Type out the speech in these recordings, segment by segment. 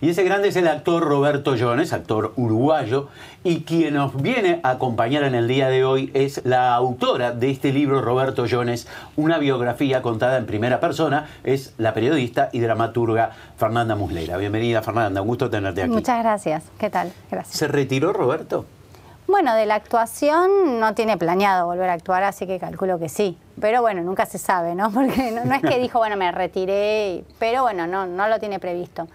Y ese grande es el actor Roberto Jones, actor uruguayo, y quien nos viene a acompañar en el día de hoy es la autora de este libro, Roberto Jones, una biografía contada en primera persona, es la periodista y dramaturga Fernanda Muslera. Bienvenida, Fernanda, un gusto tenerte aquí. Muchas gracias. ¿Qué tal? Gracias. ¿Se retiró Roberto? Bueno, de la actuación no tiene planeado volver a actuar, así que calculo que sí. Pero bueno, nunca se sabe, ¿no? Porque no es que dijo, bueno, me retiré, pero bueno, no lo tiene previsto.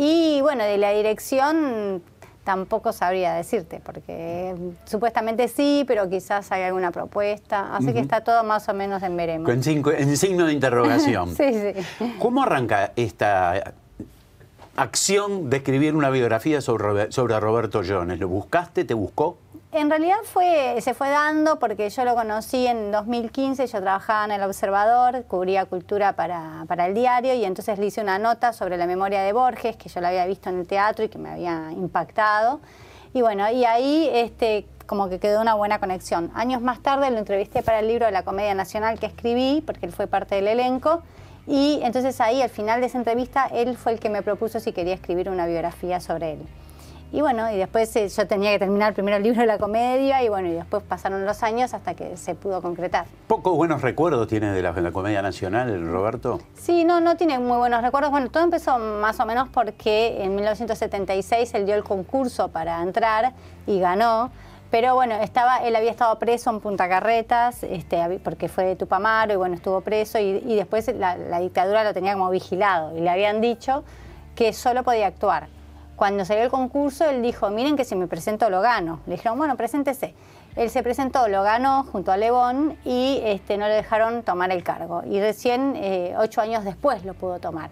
Y bueno, de la dirección tampoco sabría decirte, porque supuestamente sí, pero quizás hay alguna propuesta. Así que está todo más o menos en veremos. En signo de interrogación. Sí, sí. ¿Cómo arranca esta acción de escribir una biografía sobre Roberto Jones? ¿Lo buscaste? ¿Te buscó? En realidad se fue dando porque yo lo conocí en 2015, yo trabajaba en El Observador, cubría cultura para el diario y entonces le hice una nota sobre la memoria de Borges, que yo la había visto en el teatro y que me había impactado. Y bueno, y ahí como que quedó una buena conexión. Años más tarde lo entrevisté para el libro de la Comedia Nacional que escribí, porque él fue parte del elenco. Y entonces ahí, al final de esa entrevista, él fue el que me propuso si quería escribir una biografía sobre él. Y bueno, y después yo tenía que terminar primero el libro de la comedia y bueno, y después pasaron los años hasta que se pudo concretar. ¿Pocos buenos recuerdos tiene de la Comedia Nacional, Roberto? Sí, no tiene muy buenos recuerdos. Bueno, todo empezó más o menos porque en 1976 él dio el concurso para entrar y ganó. Pero bueno, él había estado preso en Punta Carretas, porque fue de Tupamaro y bueno, estuvo preso y después la dictadura lo tenía como vigilado y le habían dicho que solo podía actuar. Cuando salió el concurso, él dijo, miren que si me presento lo gano. Le dijeron, bueno, preséntese. Él se presentó, lo ganó junto a Lebón y no le dejaron tomar el cargo. Y recién 8 años después lo pudo tomar.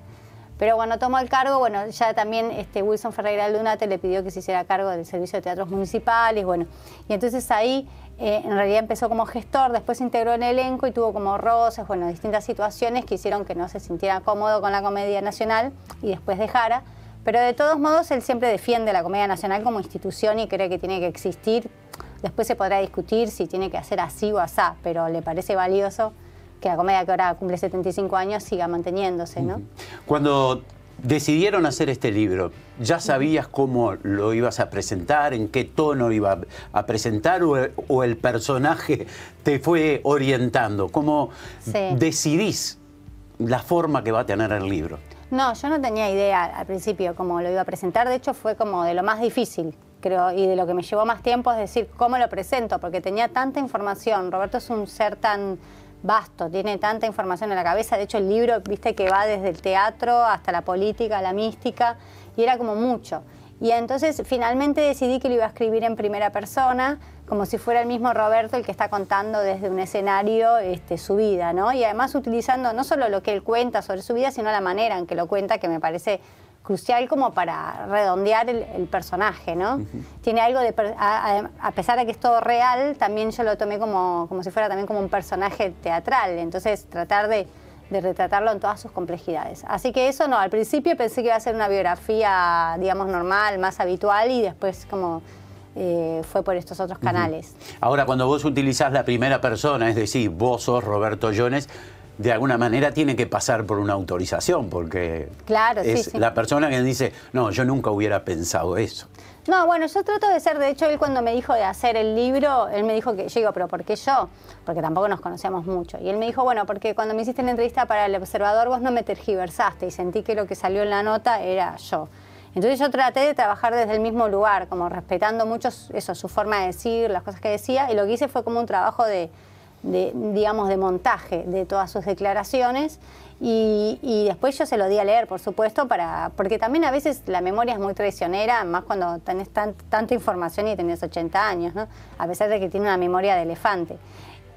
Pero bueno, tomó el cargo, bueno, ya también Wilson Ferreira Lunate le pidió que se hiciera cargo del Servicio de Teatros Municipales, bueno. Y entonces ahí en realidad empezó como gestor, después se integró en el elenco y tuvo como roces, bueno, distintas situaciones que hicieron que no se sintiera cómodo con la Comedia Nacional y después dejara. Pero de todos modos, él siempre defiende la Comedia Nacional como institución y cree que tiene que existir. Después se podrá discutir si tiene que hacer así o asá, pero le parece valioso que la comedia, que ahora cumple 75 años, siga manteniéndose, ¿no? Cuando decidieron hacer este libro, ¿ya sabías cómo lo ibas a presentar, en qué tono iba a presentar o el personaje te fue orientando? ¿Cómo decidís la forma que va a tener el libro? No, yo no tenía idea al principio cómo lo iba a presentar. De hecho, fue como de lo más difícil, creo, y de lo que me llevó más tiempo es decir cómo lo presento, porque tenía tanta información. Roberto es un ser tan vasto, tiene tanta información en la cabeza. De hecho, el libro, viste, que va desde el teatro hasta la política, la mística, y era como mucho. Y entonces, finalmente decidí que lo iba a escribir en primera persona, como si fuera el mismo Roberto el que está contando desde un escenario su vida, ¿no? Y además utilizando no solo lo que él cuenta sobre su vida, sino la manera en que lo cuenta, que me parece crucial como para redondear el personaje, ¿no? Tiene algo de, a pesar de que es todo real, también yo lo tomé como si fuera también como un personaje teatral, entonces tratar de retratarlo en todas sus complejidades. Así que eso no, al principio pensé que iba a ser una biografía, digamos, normal, más habitual, y después como fue por estos otros canales. Ahora, cuando vos utilizás la primera persona, es decir, vos sos Roberto Jones, de alguna manera tiene que pasar por una autorización, porque claro, es la persona que dice, no, yo nunca hubiera pensado eso. No, bueno, yo trato de ser, de hecho, él cuando me dijo de hacer el libro, él me dijo que, yo digo, pero ¿por qué yo? Porque tampoco nos conocemos mucho. Y él me dijo, bueno, porque cuando me hiciste la entrevista para El Observador, vos no me tergiversaste y sentí que lo que salió en la nota era yo. Entonces yo traté de trabajar desde el mismo lugar, como respetando mucho su forma de decir, las cosas que decía, y lo que hice fue como un trabajo digamos, de montaje de todas sus declaraciones y después yo se lo di a leer, por supuesto, porque también a veces la memoria es muy traicionera, más cuando tenés tanta información y tenés 80 años, ¿no? A pesar de que tiene una memoria de elefante.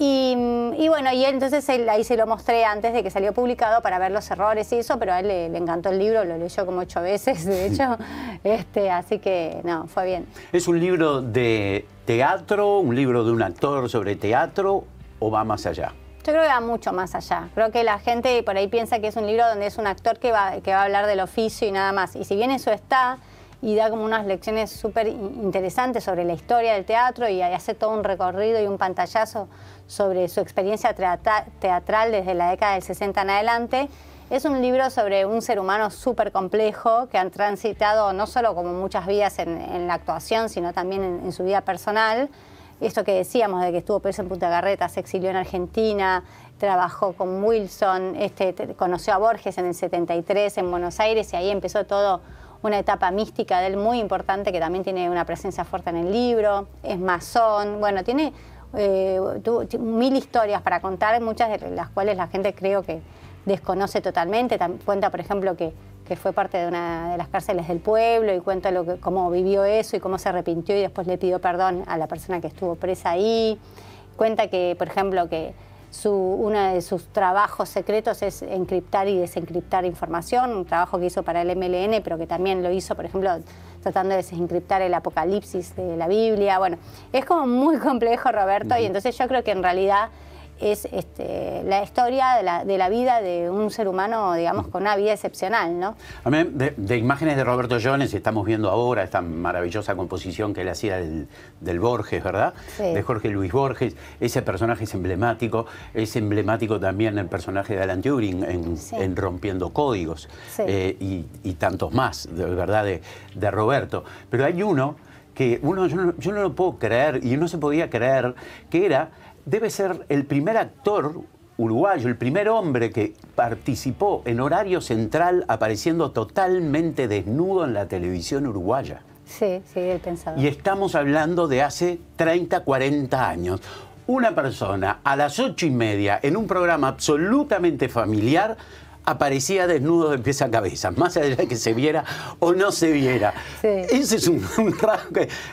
Y bueno, y él, entonces ahí se lo mostré antes de que salió publicado para ver los errores y eso, pero a él le encantó el libro, lo leyó como 8 veces, de hecho, así que no, fue bien. ¿Es un libro de teatro, un libro de un actor sobre teatro o va más allá? Yo creo que va mucho más allá. Creo que la gente por ahí piensa que es un libro donde es un actor que va a hablar del oficio y nada más. Y si bien eso está, y da como unas lecciones súper interesantes sobre la historia del teatro y hace todo un recorrido y un pantallazo sobre su experiencia teatral desde la década del 60 en adelante, Es un libro sobre un ser humano súper complejo que han transitado no solo como muchas vidas en la actuación, sino también en su vida personal. Esto que decíamos de que estuvo preso en Punta Carreta, se exilió en Argentina, trabajó con Wilson, conoció a Borges en el 73 en Buenos Aires y ahí empezó todo una etapa mística de él muy importante que también tiene una presencia fuerte en el libro. Es masón, bueno, tiene 1000 historias para contar, muchas de las cuales la gente creo que desconoce totalmente. Cuenta, por ejemplo, que fue parte de una de las cárceles del pueblo y cuenta cómo vivió eso y cómo se arrepintió y después le pidió perdón a la persona que estuvo presa ahí. Cuenta que, por ejemplo, que uno de sus trabajos secretos es encriptar y desencriptar información, un trabajo que hizo para el MLN, pero que también lo hizo, por ejemplo, tratando de desencriptar el Apocalipsis de la Biblia. Bueno, es como muy complejo, Roberto, y entonces yo creo que en realidad es la historia de la vida de un ser humano, digamos, con una vida excepcional, ¿no? A mí, de imágenes de Roberto Jones, estamos viendo ahora esta maravillosa composición que él hacía del Borges, ¿verdad? Sí. De Jorge Luis Borges. Ese personaje es emblemático también el personaje de Alan Turing en Rompiendo Códigos, sí. Y tantos más, de verdad, de Roberto. Pero hay uno que yo no lo puedo creer, y no se podía creer, que debe ser el primer actor uruguayo, el primer hombre que participó en horario central apareciendo totalmente desnudo en la televisión uruguaya. Sí, sí, el Pensador. Y estamos hablando de hace 30, 40 años. Una persona a las 8:30 en un programa absolutamente familiar aparecía desnudo de pies a cabeza, más allá de que se viera o no se viera. Sí. Ese es eso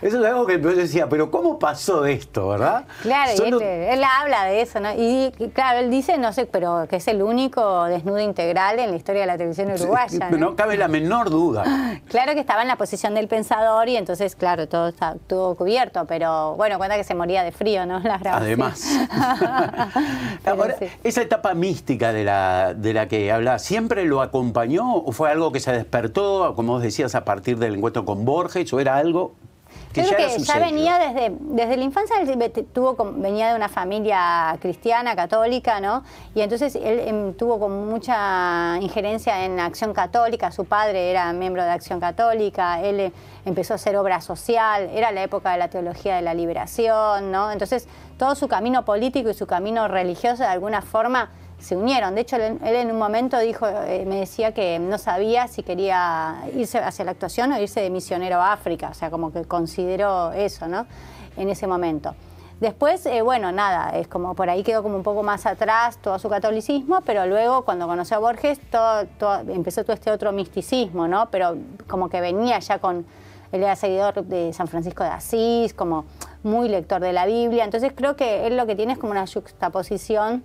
es algo que yo decía, pero ¿cómo pasó esto, verdad? Claro, y él habla de eso, ¿no? Y claro, él dice, no sé, pero que es el único desnudo integral en la historia de la televisión uruguaya. No cabe la menor duda. Claro que estaba en la posición del Pensador y entonces, claro, todo cubierto, pero bueno, cuenta que se moría de frío, ¿no? La grabación. Además. Ahora, sí. Esa etapa mística de la que habla, ¿siempre lo acompañó o fue algo que se despertó, como vos decías, a partir del encuentro con Borges, o era algo que yo ya creo era que su ya sello? venía desde la infancia, él venía de una familia cristiana, católica, ¿no? Y entonces él tuvo como mucha injerencia en Acción Católica, su padre era miembro de Acción Católica, él empezó a hacer obra social, era la época de la teología de la liberación, ¿no? Entonces todo su camino político y su camino religioso de alguna forma se unieron. De hecho, él en un momento me decía que no sabía si quería irse hacia la actuación o irse de misionero a África, o sea, como que consideró eso, ¿no? En ese momento. Después, bueno, nada, es como por ahí quedó como un poco más atrás todo su catolicismo, pero luego cuando conoció a Borges empezó todo este otro misticismo, ¿no? Pero como que venía ya él era seguidor de San Francisco de Asís, como muy lector de la Biblia, entonces creo que él lo que tiene es como una juxtaposición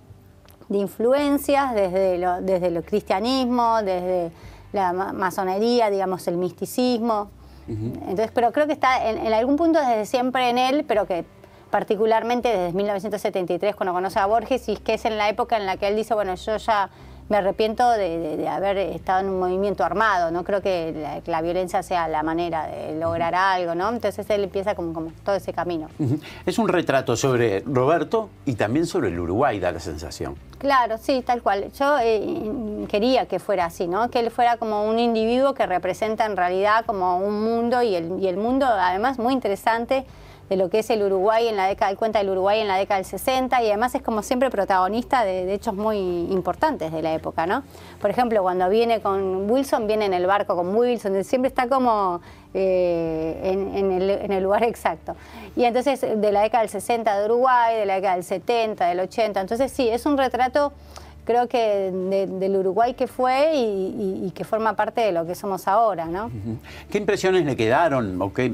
de influencias desde el cristianismo, desde la masonería, digamos, el misticismo. Entonces, pero creo que está en algún punto desde siempre en él, pero que particularmente desde 1973, cuando conoce a Borges, y que es en la época en la que él dice, bueno, yo ya me arrepiento de haber estado en un movimiento armado, no creo que la violencia sea la manera de lograr algo, ¿no? Entonces él empieza como todo ese camino. Es un retrato sobre Roberto y también sobre el Uruguay, da la sensación. Claro, sí, tal cual. Yo quería que fuera así, ¿no? Que él fuera como un individuo que representa en realidad como un mundo y el mundo además muy interesante de lo que es el Uruguay en la década, cuenta del Uruguay en la década del 60 y además es como siempre protagonista de hechos muy importantes de la época, ¿no? Por ejemplo, cuando viene con Wilson, viene en el barco con Wilson, siempre está como en el lugar exacto. Y entonces de la década del 60 de Uruguay, de la década del 70, del 80, entonces sí, es un retrato creo que del Uruguay que fue y que forma parte de lo que somos ahora, ¿no? ¿Qué impresiones le quedaron o qué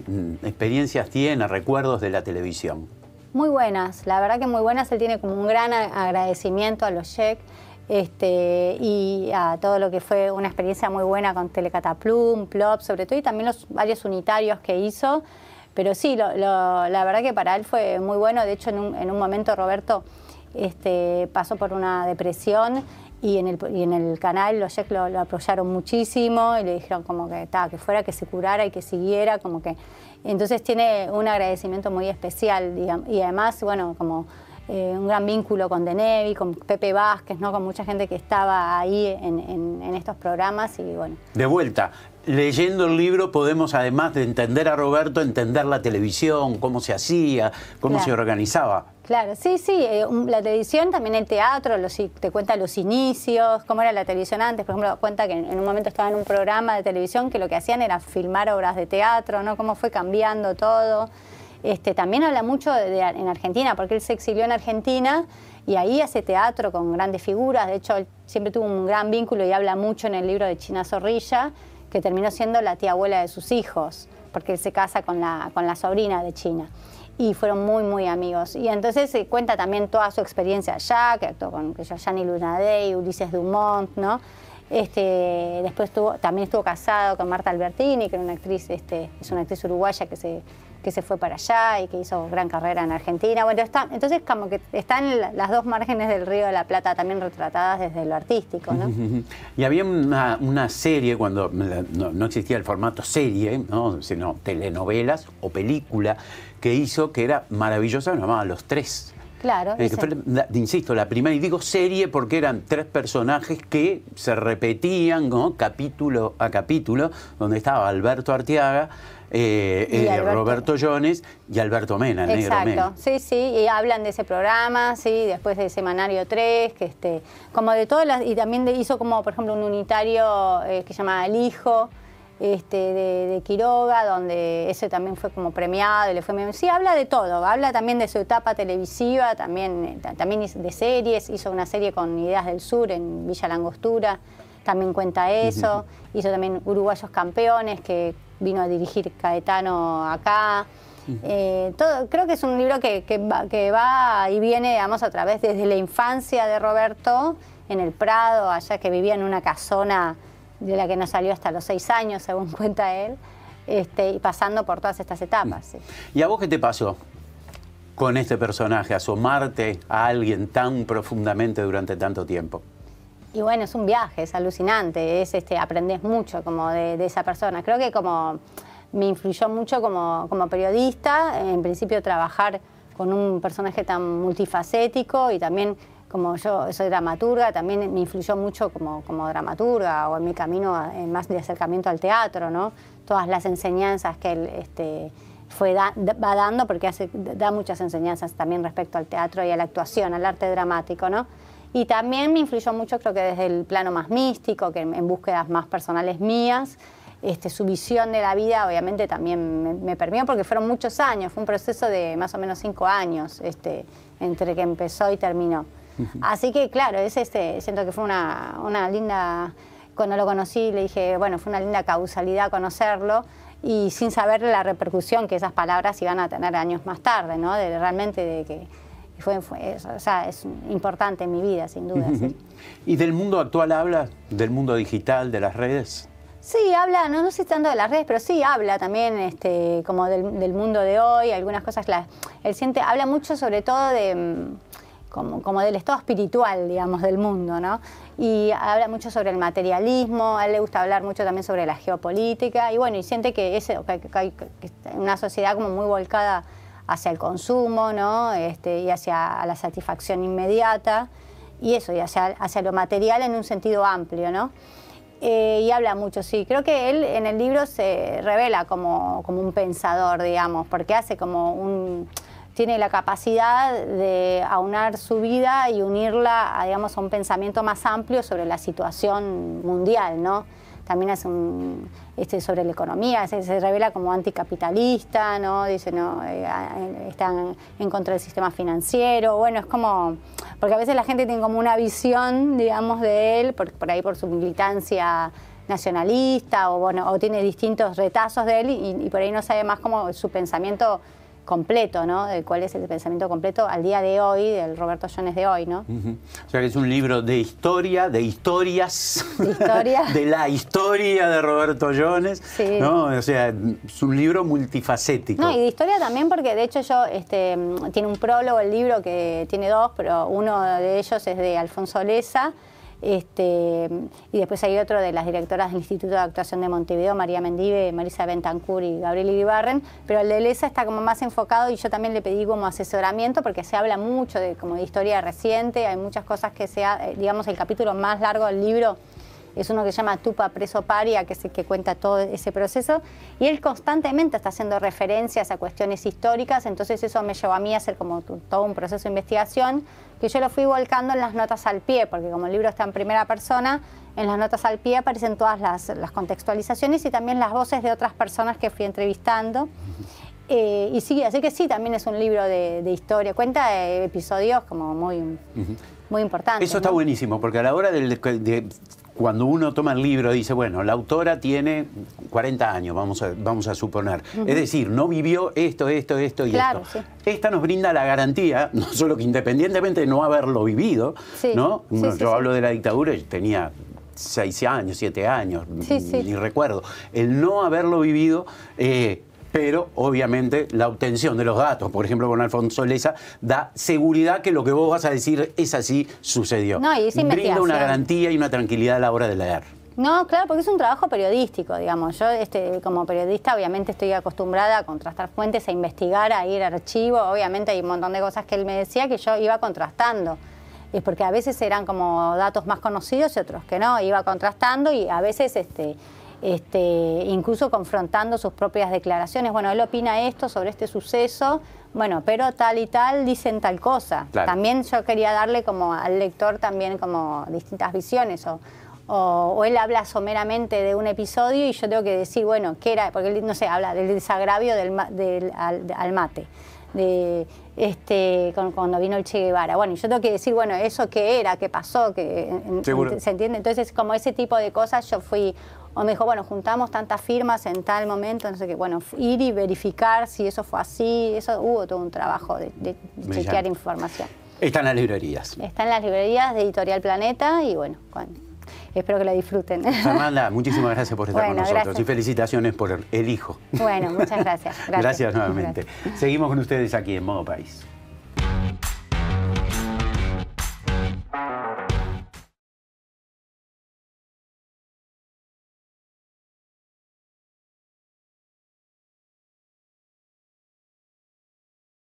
experiencias tiene, recuerdos de la televisión? Muy buenas, la verdad que muy buenas. Él tiene como un gran agradecimiento a los Check y a todo lo que fue una experiencia muy buena con Telecataplum, Plop, sobre todo, y también los varios unitarios que hizo. Pero sí, la verdad que para él fue muy bueno. De hecho, en un momento Roberto pasó por una depresión y en el canal los Check lo apoyaron muchísimo y le dijeron como que se curara y que siguiera, como que entonces tiene un agradecimiento muy especial, digamos, y además, bueno, como un gran vínculo con Denevi, con Pepe Vázquez, ¿no? Con mucha gente que estaba ahí en estos programas y bueno. De vuelta, leyendo el libro podemos, además de entender a Roberto, entender la televisión, cómo se hacía, cómo se organizaba. Claro, sí, la televisión, también el teatro, te cuenta los inicios, cómo era la televisión antes. Por ejemplo, cuenta que en un momento estaba en un programa de televisión que lo que hacían era filmar obras de teatro, ¿no? Cómo fue cambiando todo. También habla mucho en Argentina, porque él se exilió en Argentina y ahí hace teatro con grandes figuras. De hecho, él siempre tuvo un gran vínculo y habla mucho en el libro de China Zorrilla, que terminó siendo la tía abuela de sus hijos, porque él se casa con la sobrina de China. Y fueron muy, muy amigos. Y entonces se cuenta también toda su experiencia allá, que actuó con Gianni Lunadei, Ulises Dumont, ¿no? Después también estuvo casado con Marta Albertini, que era una actriz, es una actriz uruguaya que se fue para allá y que hizo gran carrera en Argentina. Bueno, entonces como que están las dos márgenes del Río de la Plata también retratadas desde lo artístico, ¿no? Y había una serie, cuando no existía el formato serie, ¿no? Sino telenovelas o película, que hizo, que era maravillosa, se llamaba Los Tres. Claro. Que fue, insisto, la primera, y digo serie porque eran tres personajes que se repetían, ¿no? Capítulo a capítulo, donde estaba Alberto Arteaga, Roberto Jones y Alberto Mena, el negro Mena. Exacto, sí, y hablan de ese programa, sí, después de Semanario 3, que como de todas las, y también hizo como, por ejemplo, un unitario que se llama El Hijo, de Quiroga, donde ese también fue como premiado y le fue bien. Sí, habla de todo, habla también de su etapa televisiva, también de series, hizo una serie con Ideas del Sur en Villa Langostura, también cuenta eso, hizo también Uruguayos Campeones, que vino a dirigir Caetano acá. Creo que es un libro que va y viene, digamos, a través desde la infancia de Roberto, en el Prado, allá que vivía en una casona de la que no salió hasta los 6 años, según cuenta él, y pasando por todas estas etapas. Sí. ¿Y a vos qué te pasó con este personaje, asomarte a alguien tan profundamente durante tanto tiempo? Y bueno, es un viaje, es alucinante, aprendés mucho como de esa persona. Creo que como me influyó mucho como periodista, en principio trabajar con un personaje tan multifacético y también como yo soy dramaturga, también me influyó mucho como dramaturga o en mi camino más de acercamiento al teatro, ¿no? Todas las enseñanzas que él va dando, porque da muchas enseñanzas también respecto al teatro y a la actuación, al arte dramático, ¿no? Y también me influyó mucho, creo que desde el plano más místico, que en búsquedas más personales mías, su visión de la vida obviamente también me permeó, porque fueron muchos años, fue un proceso de más o menos 5 años entre que empezó y terminó. Así que claro, siento que fue una linda, cuando lo conocí le dije, bueno, fue una linda causalidad conocerlo y sin saber la repercusión que esas palabras iban a tener años más tarde, ¿no? Realmente de que o sea, es importante en mi vida, sin duda. Sí. ¿Y del mundo actual habla? ¿Del mundo digital, de las redes? Sí, habla, no sé tanto de las redes, pero sí habla también como del mundo de hoy, algunas cosas. Él habla mucho sobre todo como del estado espiritual, digamos, del mundo, ¿no? Y habla mucho sobre el materialismo, a él le gusta hablar mucho también sobre la geopolítica, y bueno, y siente que hay una sociedad como muy volcada hacia el consumo, ¿no? Y hacia la satisfacción inmediata, y eso, y hacia lo material en un sentido amplio, ¿no? Y habla mucho, sí. Creo que él en el libro se revela como un pensador, digamos, porque tiene la capacidad de aunar su vida y unirla digamos, a un pensamiento más amplio sobre la situación mundial, ¿no? También hace sobre la economía, se revela como anticapitalista, ¿no? Dice, no, están en contra del sistema financiero. Bueno, es como, porque a veces la gente tiene como una visión, digamos, de él, por ahí por su militancia nacionalista, o tiene distintos retazos de él, y por ahí no sabe más como su pensamiento completo, ¿no? De cuál es el pensamiento completo al día de hoy, del Roberto Jones de hoy, ¿no? O sea que es un libro de historia, de historias, ¿De historia? de la historia de Roberto Jones, sí. ¿no? O sea, es un libro multifacético. No, y de historia también porque de hecho tiene un prólogo el libro que tiene 2, pero uno de ellos es de Alfonso Lessa, Y después hay otro de las directoras del Instituto de Actuación de Montevideo, María Mendive, Marisa Bentancur y Gabriel Iribarren, pero el de Lesa está como más enfocado y yo también le pedí como asesoramiento porque se habla mucho de historia reciente, hay muchas cosas que digamos, el capítulo más largo del libro es uno que se llama Tupa Preso Paria, que es el que cuenta todo ese proceso, y él constantemente está haciendo referencias a cuestiones históricas, entonces eso me llevó a mí a hacer como todo un proceso de investigación, que yo lo fui volcando en las notas al pie, porque como el libro está en primera persona, en las notas al pie aparecen todas las contextualizaciones y también las voces de otras personas que fui entrevistando. Y sí, así que sí, también es un libro de historia, cuenta episodios como muy importantes. Eso está buenísimo, porque a la hora cuando uno toma el libro dice, bueno, la autora tiene 40 años, vamos a suponer. Es decir, no vivió esto y claro, esto. Sí. Esta nos brinda la garantía, no solo que independientemente de no haberlo vivido, sí. ¿no? Sí, yo hablo de la dictadura y tenía 6 años, 7 años, ni recuerdo. El no haberlo vivido... pero obviamente la obtención de los datos, por ejemplo con Alfonso Lessa, da seguridad que lo que vos vas a decir es así, sucedió. No, y es brinda una garantía y una tranquilidad a la hora de leer. No, claro, porque es un trabajo periodístico, digamos. Yo como periodista obviamente estoy acostumbrada a contrastar fuentes, a investigar, a ir a archivo. Obviamente hay un montón de cosas que él me decía que yo iba contrastando. Es porque a veces eran como datos más conocidos y otros que no. Iba contrastando y a veces... incluso confrontando sus propias declaraciones. Bueno, él opina esto sobre este suceso, bueno, pero tal y tal dicen tal cosa. Claro. También yo quería darle como al lector también como distintas visiones o él habla someramente de un episodio y yo tengo que decir, bueno, ¿qué era? Porque él, no sé, habla del desagravio al mate. Cuando vino el Che Guevara. Bueno, y yo tengo que decir, bueno, ¿eso qué era? ¿Qué pasó? ¿Se entiende? Entonces, como ese tipo de cosas yo fui... O me dijo, bueno, juntamos tantas firmas en tal momento, no sé qué, bueno, ir y verificar si eso fue así, hubo todo un trabajo de chequear información. Está en las librerías. Está en las librerías de Editorial Planeta y bueno, espero que lo disfruten. Fernanda, muchísimas gracias por estar con nosotros gracias. Y felicitaciones por el hijo. Bueno, muchas gracias. Gracias nuevamente. Gracias. Seguimos con ustedes aquí en Modo País.